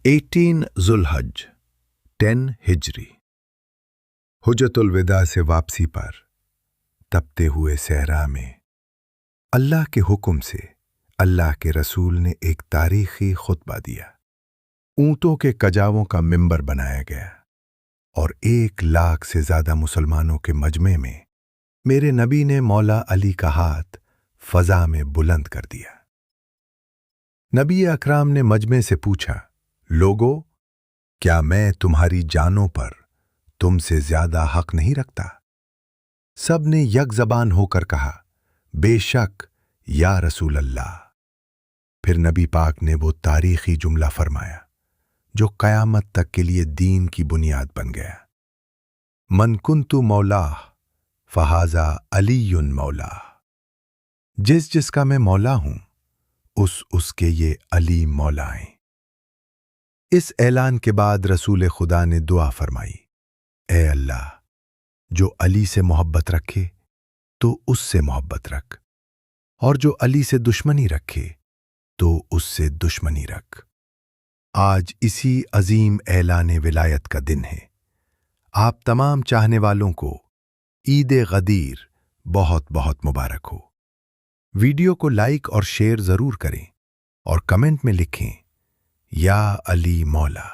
18 ذوالحج 10 ہجری حجۃ الوداع سے واپسی پر تپتے ہوئے صحرا میں اللہ کے حکم سے اللہ کے رسول نے ایک تاریخی خطبہ دیا۔ اونٹوں کے کجاووں کا ممبر بنایا گیا اور 1,00,000 سے زیادہ مسلمانوں کے مجمع میں میرے نبی نے مولا علی کا ہاتھ فضا میں بلند کر دیا۔ نبی اکرام نے مجمع سے پوچھا، لوگو، کیا میں تمہاری جانوں پر تم سے زیادہ حق نہیں رکھتا؟ سب نے یک زبان ہو کر کہا، بے شک یا رسول اللہ۔ پھر نبی پاک نے وہ تاریخی جملہ فرمایا جو قیامت تک کے لیے دین کی بنیاد بن گیا، من کنت مولاہ فہذا علی مولاہ۔ جس کا میں مولا ہوں اس کے یہ علی مولا ہیں۔ اس اعلان کے بعد رسول خدا نے دعا فرمائی، اے اللہ، جو علی سے محبت رکھے تو اس سے محبت رکھ، اور جو علی سے دشمنی رکھے تو اس سے دشمنی رکھ۔ آج اسی عظیم اعلان ولایت کا دن ہے۔ آپ تمام چاہنے والوں کو عید غدیر بہت بہت مبارک ہو۔ ویڈیو کو لائک اور شیئر ضرور کریں اور کمنٹ میں لکھیں، یا علی مولا۔